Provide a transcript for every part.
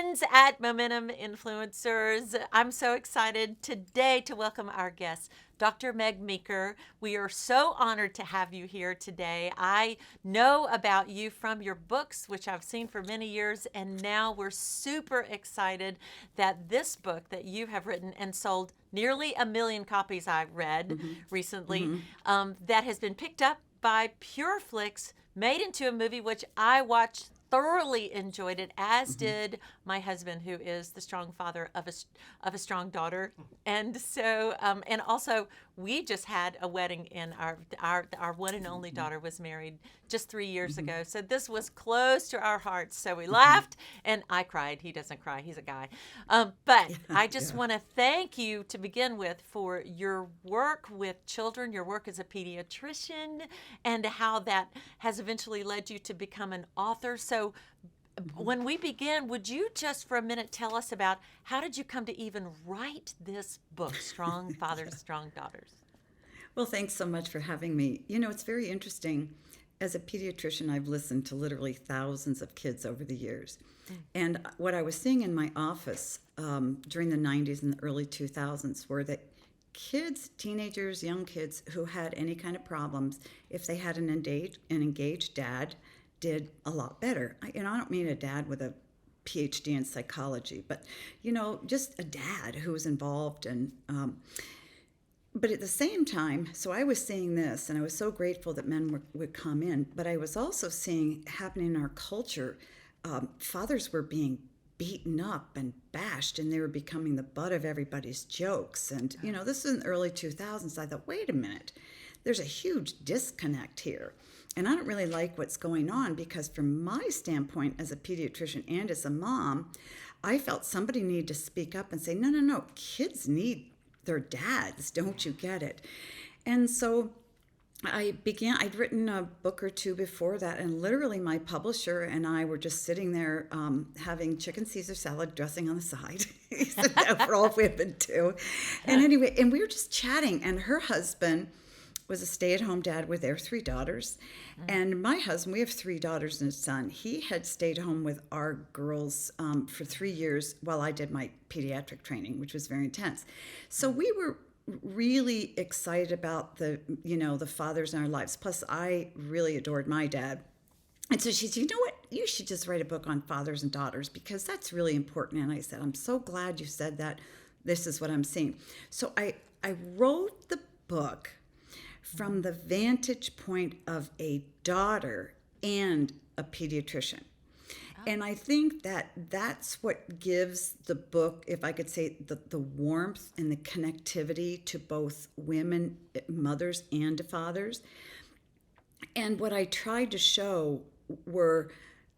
friends at Momentum Influencers. I'm so excited today to welcome our guest, Dr. Meg Meeker. We are so honored to have you here today. I know about you from your books, which I've seen for many years, and now we're super excited that this book that you have written and sold nearly 1 million copies, I read recently, that has been picked up by Pureflix, made into a movie, which I watched, thoroughly enjoyed it, as did my husband, who is the strong father of a strong daughter. And so, and also, we just had a wedding, and our one and only daughter was married just 3 years ago. So this was close to our hearts. So we laughed, and I cried. He doesn't cry. He's a guy. But I just want to thank you to begin with for your work with children, your work as a pediatrician, and how that has eventually led you to become an author. So when we begin, would you just for a minute tell us about how did you come to even write this book, Strong Fathers, Strong Daughters? Well, thanks so much for having me. You know, it's very interesting. As a pediatrician, I've listened to literally thousands of kids over the years. And what I was seeing in my office during the 90s and the early 2000s were that kids, teenagers, young kids who had any kind of problems, if they had an engaged dad, did a lot better. I don't mean a dad with a PhD in psychology, but, just a dad who was involved. And but at the same time, so I was seeing this, and I was so grateful that men would come in, but I was also seeing happening in our culture, fathers were being beaten up and bashed, and they were becoming the butt of everybody's jokes. And, this is in the early 2000s. I thought, wait a minute, there's a huge disconnect here. And I don't really like what's going on because from my standpoint as a pediatrician and as a mom, I felt somebody needed to speak up and say, no, kids need their dads, don't you get it? And so I'd written a book or two before that, and literally my publisher and I were just sitting there having chicken Caesar salad dressing on the side. He said that for all women too. And anyway, and we were just chatting, and her husband was a stay-at-home dad with their 3 daughters. And my husband, we have 3 daughters and a son. He had stayed home with our girls for 3 years while I did my pediatric training, which was very intense. So we were really excited about the fathers in our lives. Plus, I really adored my dad. And so she said, you know what, you should just write a book on fathers and daughters because that's really important. And I said, I'm so glad you said that. This is what I'm seeing. So I wrote the book from the vantage point of a daughter and a pediatrician. And I think that that's what gives the book, if I could say, the warmth and the connectivity to both women, mothers, and to fathers. And what I tried to show were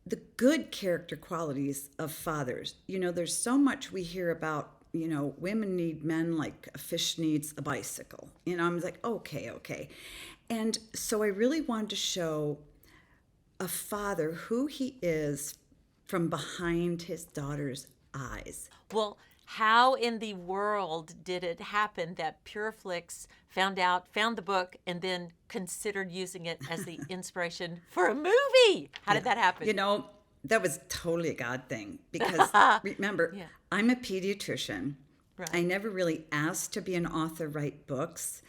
the good character qualities of fathers. There's so much we hear about, women need men like a fish needs a bicycle. I'm like, okay. And so I really wanted to show a father who he is from behind his daughter's eyes. Well, how in the world did it happen that Pureflix found the book and then considered using it as the inspiration for a movie? How did that happen? That was totally a God thing because remember, I'm a pediatrician. Right. I never really asked to be an author, write books.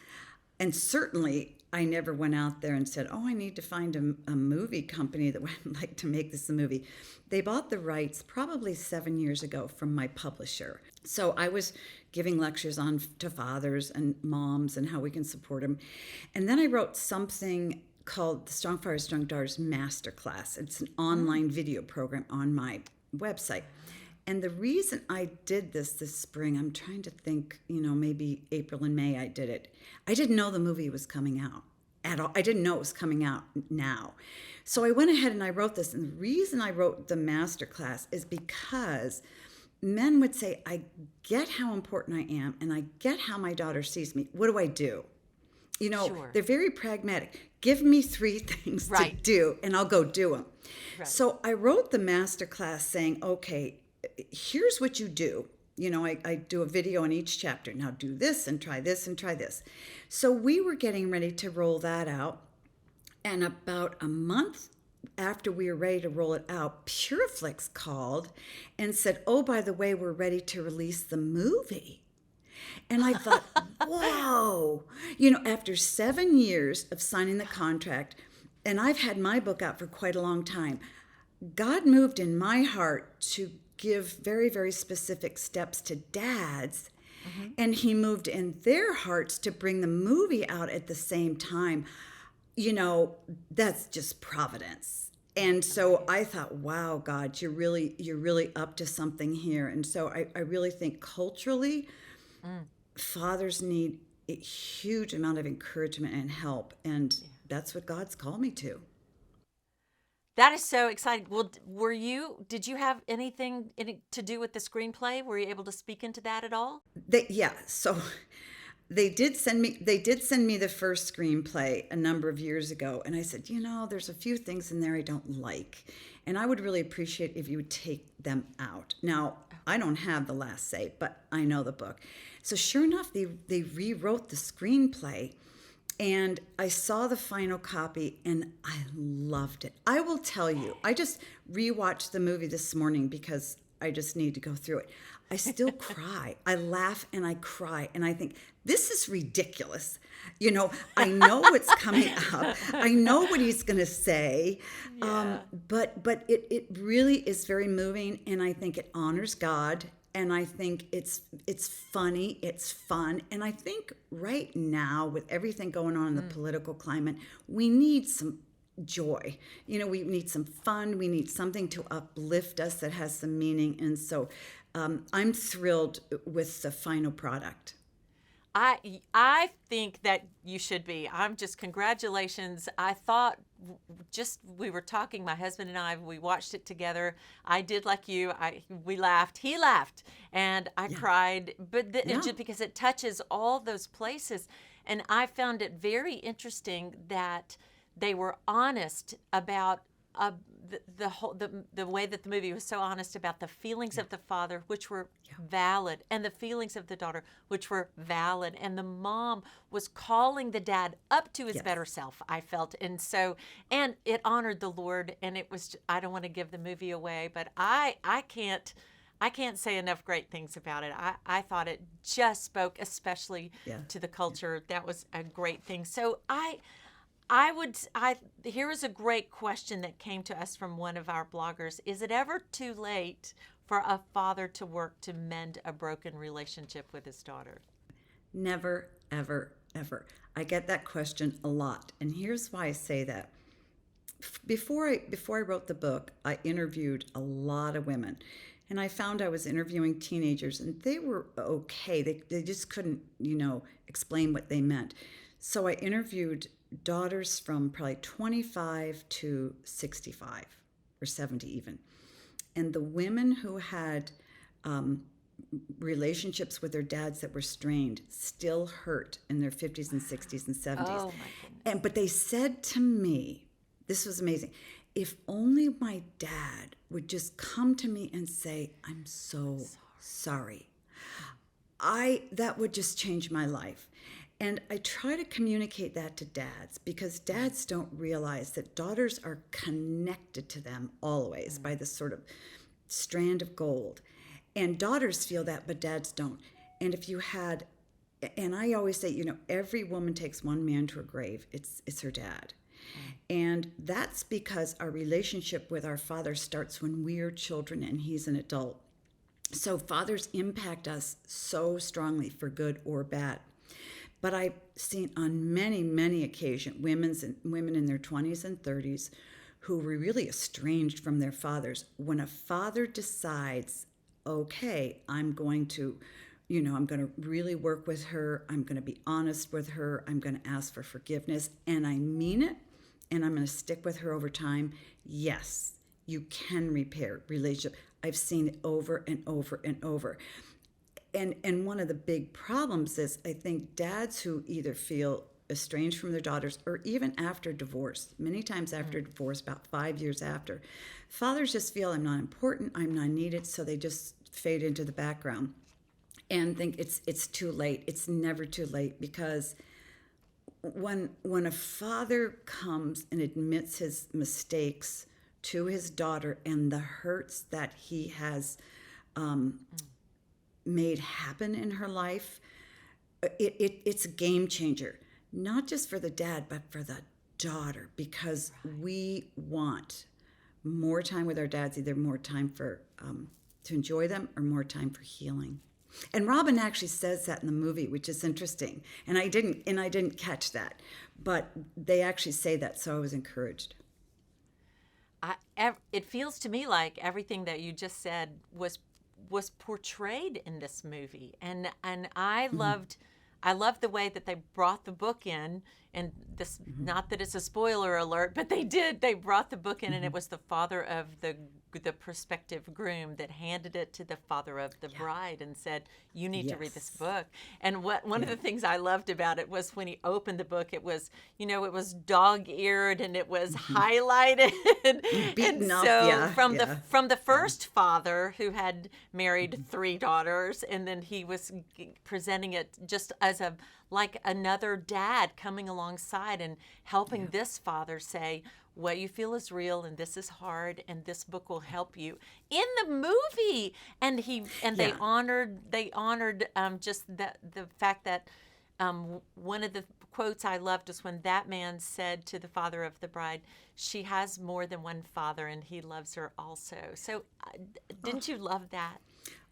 And certainly I never went out there and said, I need to find a movie company that would like to make this a movie. They bought the rights probably 7 years ago from my publisher. So I was giving lectures to fathers and moms and how we can support them. And then I wrote something called the Strong Fathers, Strong Daughters Masterclass. It's an online video program on my website. And the reason I did this spring, I'm trying to think, maybe April and May I did it. I didn't know the movie was coming out at all. I didn't know it was coming out now. So I went ahead and I wrote this. And the reason I wrote the masterclass is because men would say, I get how important I am and I get how my daughter sees me. What do I do? Sure. They're very pragmatic. Give me 3 things to do and I'll go do them. Right. So I wrote the masterclass saying, okay, here's what you do. I do a video on each chapter. Now do this and try this and try this. So we were getting ready to roll that out. And about a month after we were ready to roll it out, Pureflix called and said, "Oh, by the way, we're ready to release the movie." And I thought, whoa, after 7 years of signing the contract, and I've had my book out for quite a long time, God moved in my heart to give very, very specific steps to dads. And he moved in their hearts to bring the movie out at the same time. That's just providence. And so I thought, wow, God, you're really up to something here. And so I really think culturally, fathers need a huge amount of encouragement and help. And that's what God's called me to. That is so exciting. Well, did you have anything to do with the screenplay? Were you able to speak into that at all? So they did send me the first screenplay a number of years ago, and I said, there's a few things in there I don't like, and I would really appreciate if you would take them out. Now, I don't have the last say, but I know the book. So sure enough, they rewrote the screenplay, and I saw the final copy and I loved it. I will tell you, I just rewatched the movie this morning because I just need to go through it. I still cry. I laugh and I cry. And I think, this is ridiculous. I know what's coming up. I know what he's going to say. But it really is very moving. And I think it honors God. And I think it's funny, it's fun. And I think right now, with everything going on in the political climate, we need some joy. We need some fun. We need something to uplift us that has some meaning. And so I'm thrilled with the final product. I think that you should be. I'm just congratulations. I thought we were talking, my husband and I, we watched it together. I did like you. We laughed. He laughed, and I cried. But just because it touches all those places, and I found it very interesting that they were honest about the way that the movie was so honest about the feelings of the father, which were valid, and the feelings of the daughter, which were valid, and the mom was calling the dad up to his better self, I felt. And it honored the Lord. And it was, I don't want to give the movie away, but I can't say enough great things about it. I thought it just spoke especially to the culture. That was a great thing. So here is a great question that came to us from one of our bloggers. Is it ever too late for a father to work to mend a broken relationship with his daughter? Never, ever, ever. I get that question a lot. And here's why I say that. Before I wrote the book, I interviewed a lot of women. And I found I was interviewing teenagers, and they were okay. They just couldn't, explain what they meant. So I interviewed daughters from probably 25 to 65 or 70 even. And the women who had relationships with their dads that were strained still hurt in their 50s and 60s and 70s. Oh, my goodness. But they said to me, this was amazing, if only my dad would just come to me and say, "I'm so sorry. That would just change my life." And I try to communicate that to dads, because dads don't realize that daughters are connected to them always by this sort of strand of gold. And daughters feel that, but dads don't. And and I always say, every woman takes one man to her grave. It's her dad. And that's because our relationship with our father starts when we're children and he's an adult. So fathers impact us so strongly, for good or bad. But I've seen on many, many occasions women in their 20s and 30s who were really estranged from their fathers. When a father decides, okay, I'm going to really work with her, I'm going to be honest with her, I'm going to ask for forgiveness, and I mean it, and I'm going to stick with her over time, yes, you can repair relationship. I've seen it over and over and over. And one of the big problems is, I think, dads who either feel estranged from their daughters, or even after divorce, many times after divorce, about 5 years after, fathers just feel, I'm not important, I'm not needed, so they just fade into the background and think it's too late. It's never too late, because when a father comes and admits his mistakes to his daughter and the hurts that he has made happen in her life, it's a game changer, not just for the dad, but for the daughter, because we want more time with our dads, either more time for to enjoy them or more time for healing. And Robin actually says that in the movie, which is interesting. And I didn't catch that, but they actually say that, so I was encouraged. It feels to me like everything that you just said was portrayed in this movie, and I loved the way that they brought the book in, and this, not that it's a spoiler alert, but they brought the book in, and it was the father of the prospective groom that handed it to the father of the bride and said, you need to read this Yes. book. And one of the things I loved about it was when he opened the book, it was, it was dog-eared and it was highlighted. Beaten And up, so yeah, from the first father who had married 3 daughters, and then he was presenting it just as like another dad coming alongside and helping this father say, what you feel is real, and this is hard, and this book will help you in the movie. And they honored just the fact that one of the quotes I loved is when that man said to the father of the bride, she has more than one father and he loves her also. So didn't you love that?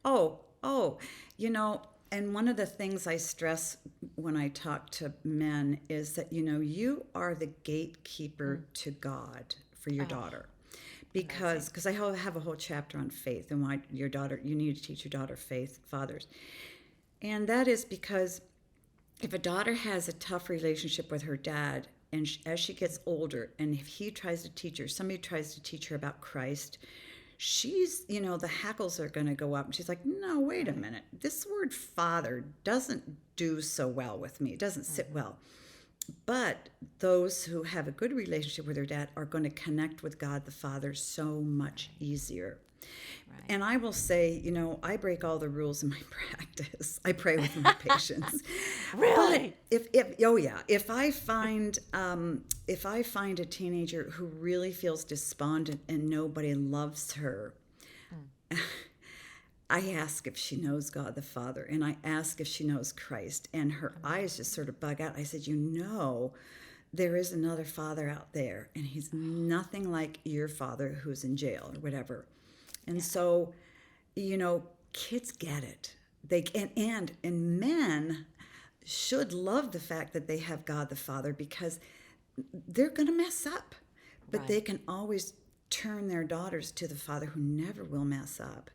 Oh, and one of the things I stress when I talk to men is that, you are the gatekeeper to God for your daughter. Because I have a whole chapter on faith and why you need to teach your daughter faith, fathers. And that is because if a daughter has a tough relationship with her dad, and as she gets older, and if somebody tries to teach her about Christ, the hackles are going to go up. And she's like, no, wait a minute. This word father doesn't do so well with me. It doesn't sit well. But those who have a good relationship with their dad are going to connect with God the Father so much easier. Right. And I will say, I break all the rules in my practice. I pray with my patients. Really? But if I find a teenager who really feels despondent and nobody loves her, I ask if she knows God the Father, and I ask if she knows Christ, and her eyes just sort of bug out. I said, there is another father out there, and he's nothing like your father who's in jail or whatever. And so, kids get it. And men should love the fact that they have God the Father, because they're going to mess up, but they can always turn their daughters to the Father who never will mess up.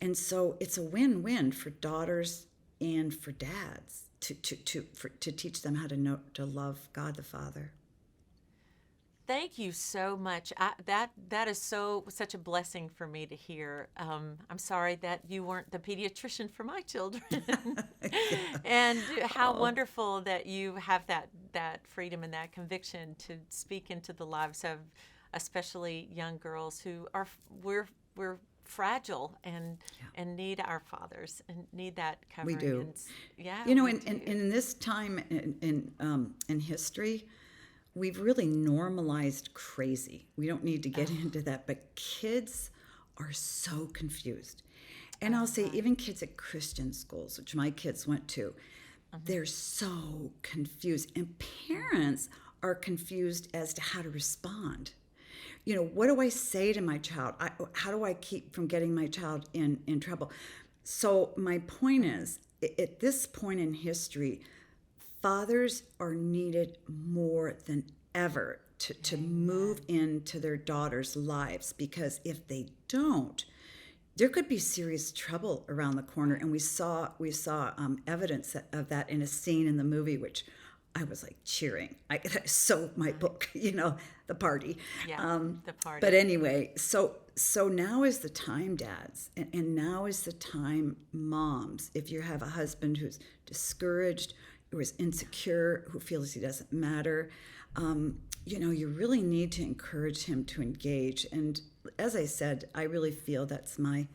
And so it's a win-win for daughters and for dads to teach them how to love God the Father. Thank you so much. That is such a blessing for me to hear. I'm sorry that you weren't the pediatrician for my children, and how wonderful that you have that freedom and that conviction to speak into the lives of, especially young girls who we're fragile and need our fathers and need that covering. We do. And, in this time in history, we've really normalized crazy. We don't need to get into that, but kids are so confused. And I'll say even kids at Christian schools, which my kids went to, they're so confused. And parents are confused as to how to respond. What do I say to my child? How do I keep from getting my child in trouble? So my point is, at this point in history, fathers are needed more than ever to move into their daughters' lives, because if they don't, there could be serious trouble around the corner. And we saw evidence of that in a scene in the movie, which I was like cheering. I sold my book, the party. Yeah, the party. But anyway, so now is the time, dads, and now is the time, moms. If you have a husband who's discouraged, who is insecure, who feels he doesn't matter, you really need to encourage him to engage. And as I said, I really feel that's my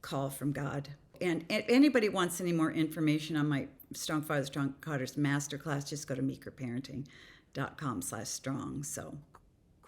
call from God. And if anybody wants any more information on my Strong Father, Strong Daughters Masterclass, just go to meekerparenting.com/strong. So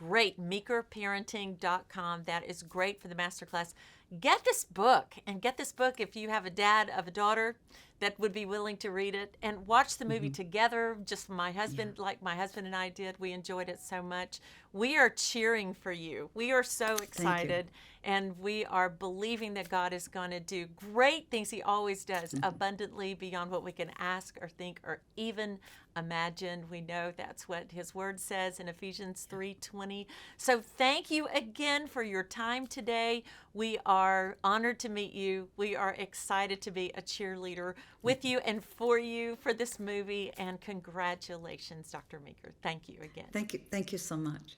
Great. MEEKERparenting.com. That is great for the masterclass. Get this book, and get this book if you have a dad of a daughter that would be willing to read it, and watch the movie together. Just my husband, like my husband and I did. We enjoyed it so much. We are cheering for you. We are so excited, and we are believing that God is going to do great things. He always does, abundantly beyond what we can ask or think or even imagine. We know that's what his word says in Ephesians 3:20. So thank you again for your time today. We are honored to meet you. We are excited to be a cheerleader with you and for you for this movie. And congratulations, Dr. Meeker. Thank you again. thank you so much.